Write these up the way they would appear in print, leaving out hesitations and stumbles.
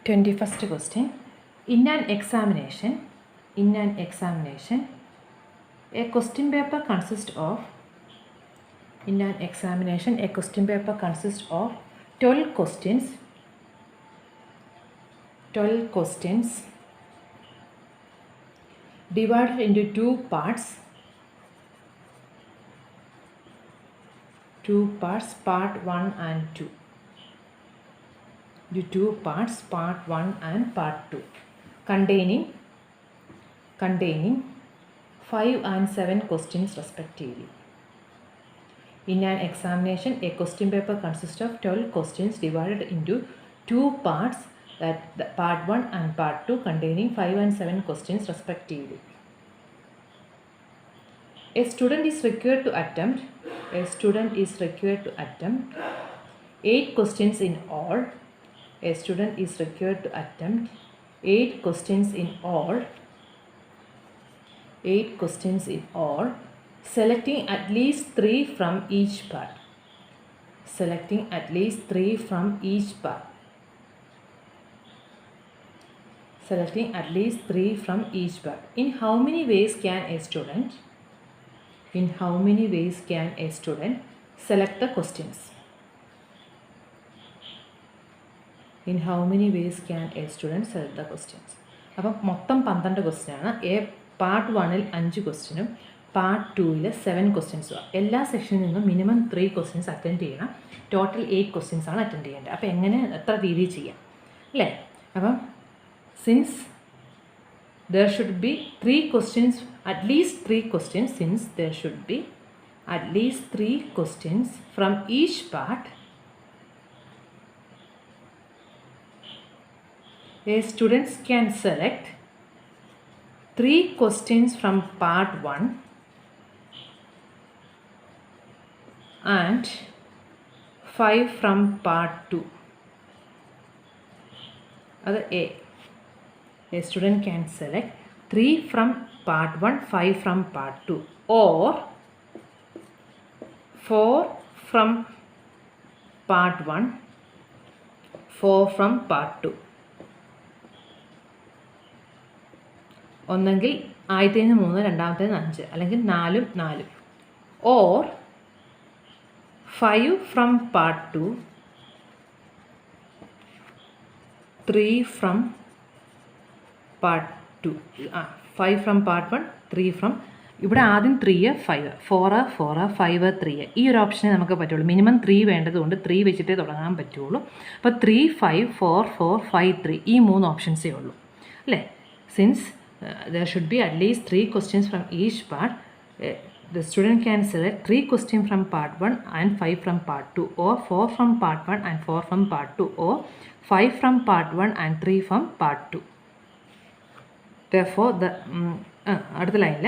21st question. In an examination, a question paper consists of 12 questions divided into two parts, part 1 and 2. The two parts, part 1 and part 2, containing 5 and 7 questions respectively. In an examination, a question paper consists of 12 questions divided into two parts, that part 1 and part 2, containing 5 and 7 questions respectively. A student is required to attempt 8 questions in all. A student is required to attempt 8 questions in all, selecting at least 3 from each part. In how many ways can a student select the questions? അപ്പം മൊത്തം 12 ക്വസ്റ്റ്യനാണ്. Part 1-ൽ 5 ക്വസ്റ്റ്യനും part 2-ൽ 7 ക്വസ്റ്റ്യൻസും. എല്ലാ സെക്ഷനിൽ നിന്നും minimum 3 questions attend ചെയ്യണം. Total 8 questions ആണ് അറ്റൻഡ് ചെയ്യേണ്ടത്. അപ്പോൾ എത്ര രീതിയിൽ ചെയ്യാം അല്ലേ? അപ്പം since there should be 3 questions, at least 3 questions, since there should be at least 3 questions from each part, a students can select 3 questions from part 1 and 5 from part 2. That a student can select 3 from part 1, 5 from part 2, or 4 from part 1, 4 from part 2. ഒന്നെങ്കിൽ ആദ്യത്തേന് 3, രണ്ടാമത്തേന് 5, അല്ലെങ്കിൽ 4 4, or 5 from part 2, 3 from part 2, 5 from part 1, 3 from, ഇവിടെ ആദ്യം 3 5, 4 5 3, ഈ ഒരു ഓപ്ഷനെ നമുക്ക് പറ്റുള്ളൂ. Minimum 3 വേണ്ടതുകൊണ്ട് 3 വെച്ചിട്ടേ തുടങ്ങാൻ പറ്റുള്ളൂ. അപ്പോൾ 3 5 4 4 5 3, ഈ 3 ഓപ്ഷൻസേ ഉള്ളൂ അല്ലേ? Since there should be at least 3 questions from each part, the student can select 3 questions from part 1 and 5 from part 2, or 4 from part 1 and 4 from part 2, or 5 from part 1 and 3 from part 2. Therefore അടുത്ത ലൈനിൽ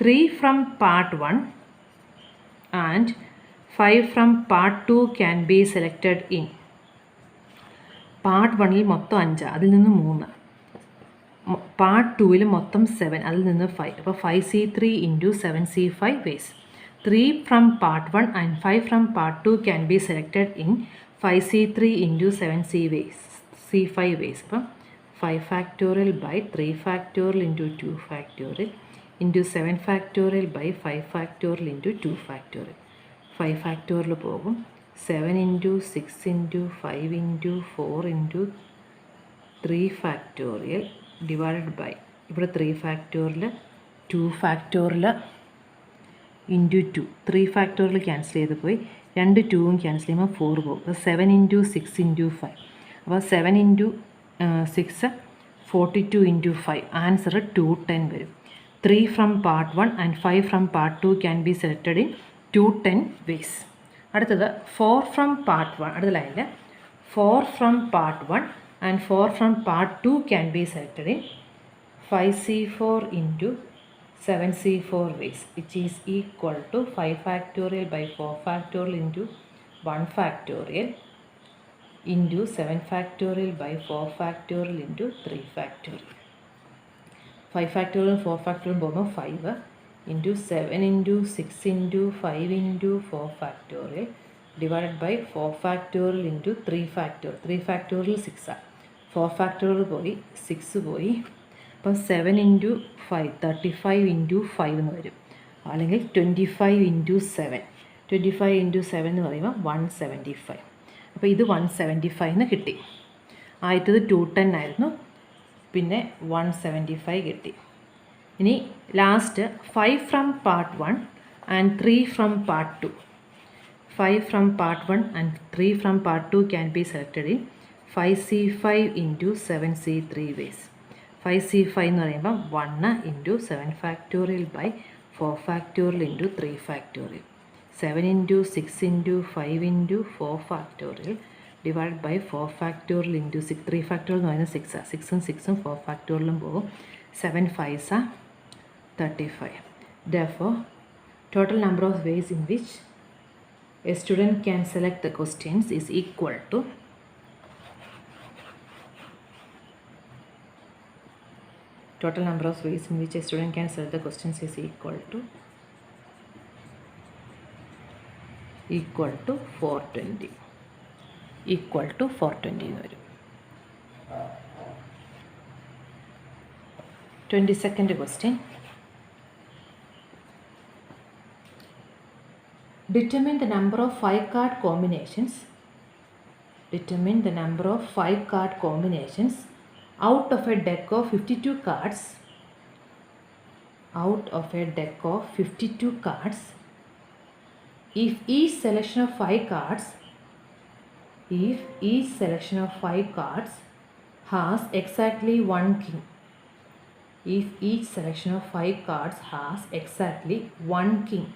3 from part 1 and 5 from part 2 can be selected in. Part 1-ൽ മൊത്തം 5, അതിൽ നിന്ന് 3. Part 2-ൽ മൊത്തം 7, അതിൽ നിന്ന് 5. അപ്പോൾ 5C3 into 7C5 ways. 3 from part 1 and 5 from part 2 can be selected in 5C3 into 7C5 ways. അപ്പം 5 factorial by 3 factorial into 2 factorial into 7 factorial by 5 factorial into 2 factorial. 5 factorial പോകും. 7 into 6 into 5 into 4 into 3 factorial divided by, ഇവിടെ 3 factorial 2 factorial into 2. 3 factorial cancel ചെയ്ത് പോയി, 2 2ഉം cancel ചെയ്യുമ്പോൾ 4 പോകും. അപ്പോൾ 7 into 6 into 5. അപ്പോൾ 7 into 6 42 into 5, answer 210 വരും. 3 from part 1 and 5 from part 2 can be selected in 210 ways. അടുത്തത് 4 from part 1, അടുത്ത ലൈനിൽ 4 from part 1 and 4 from part 2 can be selected in 5C4 into 7C4 ways, which is equal to 5 factorial by 4 factorial into 1 factorial into 7 factorial by 4 factorial into 3 factorial. 5 factorial 4 factorial പോകുമ്പോൾ 5 into 7 into 6 into 5 into 4 factorial divided by 4 factorial into 3 factorial. 3 factorial 6. 4 factorial പോയി, 6 പോയി. അപ്പം 7 into 5 35 into 5 എന്ന് വരും. അല്ലെങ്കിൽ 25 into 7 25 into 7 എന്ന് പറയുമ്പോൾ 175. അപ്പോൾ ഇത് 175 എന്ന് കിട്ടി. ആദ്യത്തത് 210 ആയിരുന്നു, പിന്നെ 175 കിട്ടി. ഇനി last 5 from part 1 and 3 from part 2. 5 from part 1 and 3 from part 2 can be selected in 5C5 into 7C3 ways. 5C5 എന്ന് പറയുമ്പോൾ 1 into 7 factorial by 4 factorial into 3 factorial. 7 into 6 into 5 into 4 factorial divide by 4 factorial into 6. 3 factorial എന്ന് പറയുന്നത് 6 ആണ്. 6ഉം 6ഉം 4 ഫാക്ടോറിയലും പോകും. 7 5s are 35. Therefore, total number of ways in which a student can select the questions is equal to total number of ways in which a student can select the questions is equal to 420. Equal to 420 എന്ന് വരും. 22nd question. Determine the number of 5-card combinations. Determine the number of 5-card combinations out of a deck of 52 cards. Out of a deck of 52 cards, if each selection of 5 cards has exactly one king. If each selection of 5 cards has exactly one king.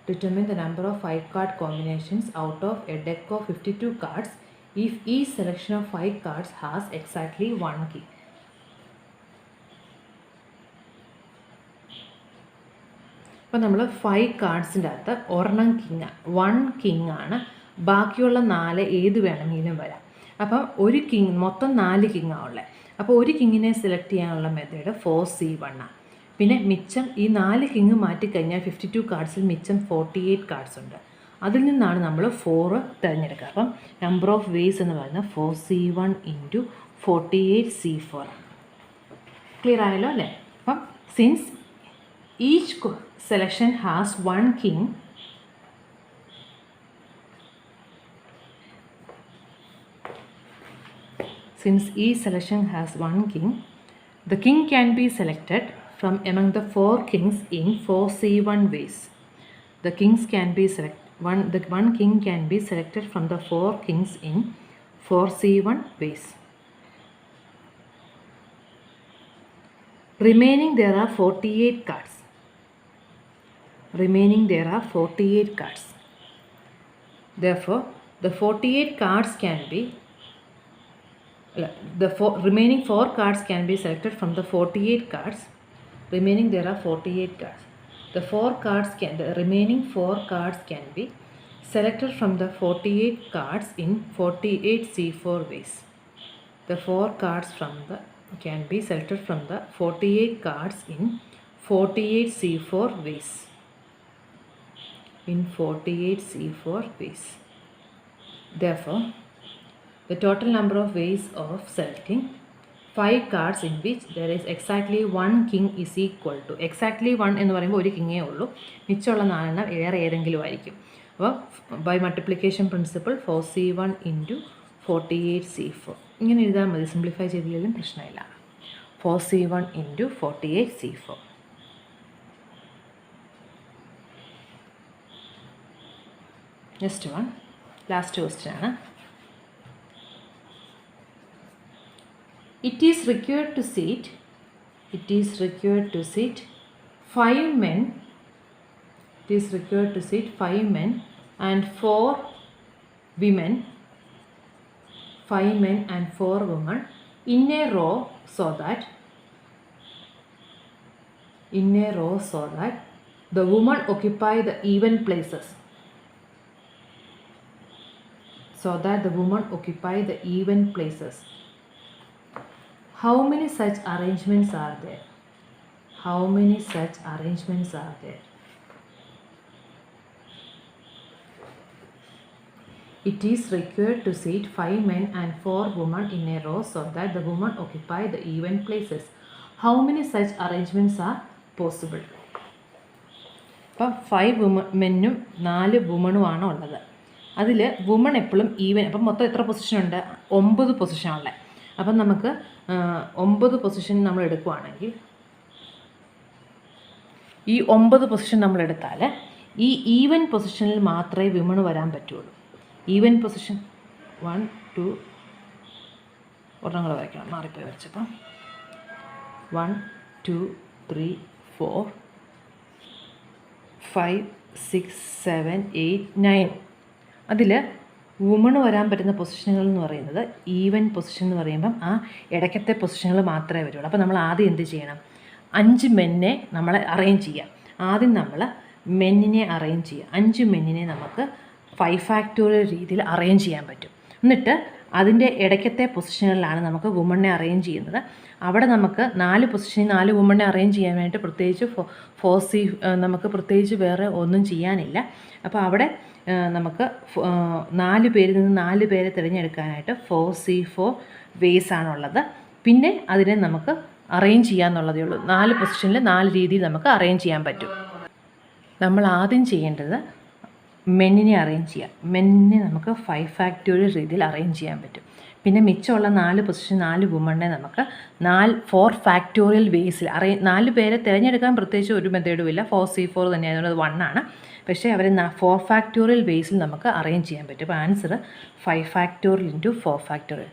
Determine the number of 5-card combinations out of a deck of 52 cards if each selection of 5 cards has exactly one king. അപ്പോൾ നമ്മൾ 5 കാർഡ്സിൻ്റെ അകത്ത് ഒരെണ്ണം കിങ്ങാണ്, 1 king ആണ്. ബാക്കിയുള്ള 4 ഏത് വേണമെങ്കിലും വരാം. അപ്പം ഒരു കിങ്, മൊത്തം 4 കിങ്ങാണ് ഉള്ളത്. അപ്പോൾ ഒരു കിങ്ങിനെ സെലക്ട് ചെയ്യാനുള്ള മെത്തേഡ് 4C1 ആണ്. പിന്നെ മിച്ചം ഈ 4 കിങ് മാറ്റിക്കഴിഞ്ഞാൽ 52 കാർഡ്സിൽ മിച്ചം 48 കാർഡ്സ് ഉണ്ട്. അതിൽ നിന്നാണ് നമ്മൾ 4 തിരഞ്ഞെടുക്കുക. അപ്പം നമ്പർ ഓഫ് വേസ് എന്ന് പറയുന്നത് 4C1 ഇൻറ്റു 48C4 ആണ്. ക്ലിയർ ആയല്ലോ അല്ലേ? അപ്പം since each selection has 1 king, since each selection has 1 king, the king can be selected from among the 4 kings in 4C1 ways. The kings can be one king can be selected from the 4 kings in 4C1 ways. Remaining there are 48 cards. Therefore, the 48 cards can be remaining 4 cards can be selected from the 48 cards. Remaining there are 48 cards. The remaining 4 cards can be selected from the 48 cards in 48C4 ways. The 4 cards can be selected from the 48 cards in 48C4 ways. Therefore, the total number of ways of selecting 5 cards in which there is exactly 1 king is equal to exactly 1 എന്ന് പറയുമ്പോൾ ഒരു കിങ്ങേ ഉള്ളൂ, മിച്ചമുള്ള 4 വേറെ ഏതെങ്കിലും ആയിരിക്കും. അപ്പോൾ by multiplication principle 4C1 into 48C4 ഇങ്ങനെ എഴുതാൻ മതി. സിംപ്ലിഫൈ ചെയ്തില്ലെങ്കിലും പ്രശ്നമില്ല. 4C1 into 48C4. Next one, last question ആണ്. It is required to seat 5 men. It is required to seat 5 men and 4 women. 5 men and 4 women in a row so that the women occupy the even places. How many such arrangements are there? It is required to seat 5 men and 4 women in a row so that the women occupy the even places. How many such arrangements are possible? അപ്പം 5 മെന്നും 4 വുമണുമാണ് ഉള്ളത്. അതിൽ woman എപ്പോഴും even. അപ്പം മൊത്തം എത്ര പൊസിഷനുണ്ട്? 9 പൊസിഷനുള്ളത്. അപ്പം നമുക്ക് 9 പൊസിഷൻ നമ്മൾ എടുക്കുകയാണെങ്കിൽ ഈ 9 പൊസിഷൻ നമ്മൾ എടുത്താൽ ഈ ഈവൻ പൊസിഷനിൽ മാത്രമേ വിമൺ വരാൻ പറ്റുള്ളൂ. ഈവൻ പൊസിഷൻ 1 2 ഒരെണ്ണം കൂടെ വരയ്ക്കണം, മാറിപ്പോയി വരച്ചപ്പം 1 2 3 4 5 6 7 8 9. അതിൽ വുമൺ വരാൻ പറ്റുന്ന പൊസിഷനുകൾ എന്ന് പറയുന്നത് ഈവൻ പൊസിഷൻ എന്ന് പറയുമ്പം ആ ഇടയ്ക്കത്തെ പൊസിഷനുകൾ മാത്രമേ വരുള്ളൂ. അപ്പോൾ നമ്മൾ ആദ്യം എന്ത് ചെയ്യണം? 5 മെന്നിനെ നമ്മൾ അറേഞ്ച് ചെയ്യാം. ആദ്യം നമ്മൾ മെന്നിനെ അറേഞ്ച് ചെയ്യുക. 5 മെന്നിനെ നമുക്ക് 5 ഫാക്ടോറിയൽ രീതിയിൽ അറേഞ്ച് ചെയ്യാൻ പറ്റും. എന്നിട്ട് അതിൻ്റെ ഇടയ്ക്കത്തെ പൊസിഷനുകളിലാണ് നമുക്ക് വുമണിനെ അറേഞ്ച് ചെയ്യുന്നത്. അവിടെ നമുക്ക് 4 പൊസിഷനിൽ 4 വുമണിനെ അറേഞ്ച് ചെയ്യാനായിട്ട് പ്രത്യേകിച്ച് നമുക്ക് പ്രത്യേകിച്ച് വേറെ ഒന്നും ചെയ്യാനില്ല. അപ്പോൾ അവിടെ നമുക്ക് 4 പേരിൽ നിന്ന് 4 പേരെ തിരഞ്ഞെടുക്കാനായിട്ട് 4C4 വേസ് ആണുള്ളത്. പിന്നെ അതിനെ നമുക്ക് അറേഞ്ച് ചെയ്യാമെന്നുള്ളതേ ഉള്ളൂ. 4 പൊസിഷനിൽ 4 രീതിയിൽ നമുക്ക് അറേഞ്ച് ചെയ്യാൻ പറ്റും. നമ്മൾ ആദ്യം ചെയ്യേണ്ടത് മെന്നിനെ അറേഞ്ച് ചെയ്യാം. മെന്നിനെ നമുക്ക് 5 ഫാക്ടോറിയൽ രീതിയിൽ അറേഞ്ച് ചെയ്യാൻ പറ്റും. പിന്നെ മിച്ചമുള്ള 4 പൊസിഷൻ 4 വുമണിനെ നമുക്ക് 4 ഫാക്ടോറിയൽ വേസിൽ 4 പേരെ തിരഞ്ഞെടുക്കാൻ പ്രത്യേകിച്ച് ഒരു മെത്തേഡും ഇല്ല. 4C4 തന്നെ ആയതുകൊണ്ട് അത് 1 ആണ്. പക്ഷേ അവർ 4 ഫാക്ടോറിയൽ വേസിൽ നമുക്ക് അറേഞ്ച് ചെയ്യാൻ പറ്റും. അപ്പോൾ ആൻസർ 5 ഫാക്ടോറിയൽ ഇൻറ്റു 4 ഫാക്ടോറിയൽ.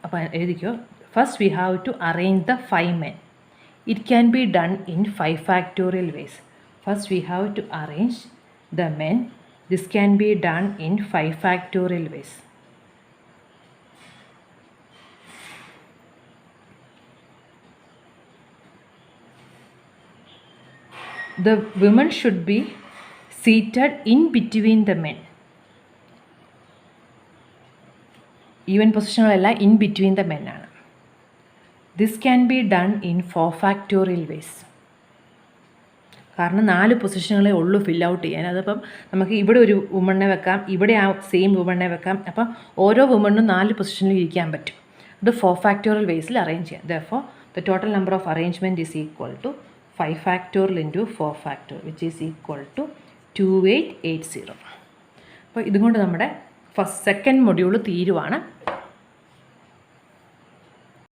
അപ്പോൾ എഴുതിക്കോ. First we have to arrange the 5 men. It can be done in 5 factorial ways. First we have to arrange the men. This can be done in 5 factorial ways. The women should be seated in between the men. Even പൊസിഷനുകളല്ല, in between the men ആണ്. This can be done in 4 factorial ways. കാരണം 4 പൊസിഷനുകളെ ഉള്ളൂ ഫിൽ out ചെയ്യാൻ. അതിപ്പം നമുക്ക് ഇവിടെ ഒരു വുമണിനെ വെക്കാം, ഇവിടെ ആ സെയിം വുമണിനെ വെക്കാം. അപ്പം ഓരോ വുമണിനും 4 പൊസിഷനിൽ ഇരിക്കാൻ പറ്റും. അത് 4 ഫാക്ടോറിയൽ വേസിൽ അറേഞ്ച് ചെയ്യാം. Therefore, the total number of arrangement is equal to 5 factorial into 4 factorial, which is equal to 2880. അപ്പോൾ ഇതുകൊണ്ട് നമ്മുടെ സെക്കൻഡ് മൊഡ്യൂൾ തീരുവാണ്.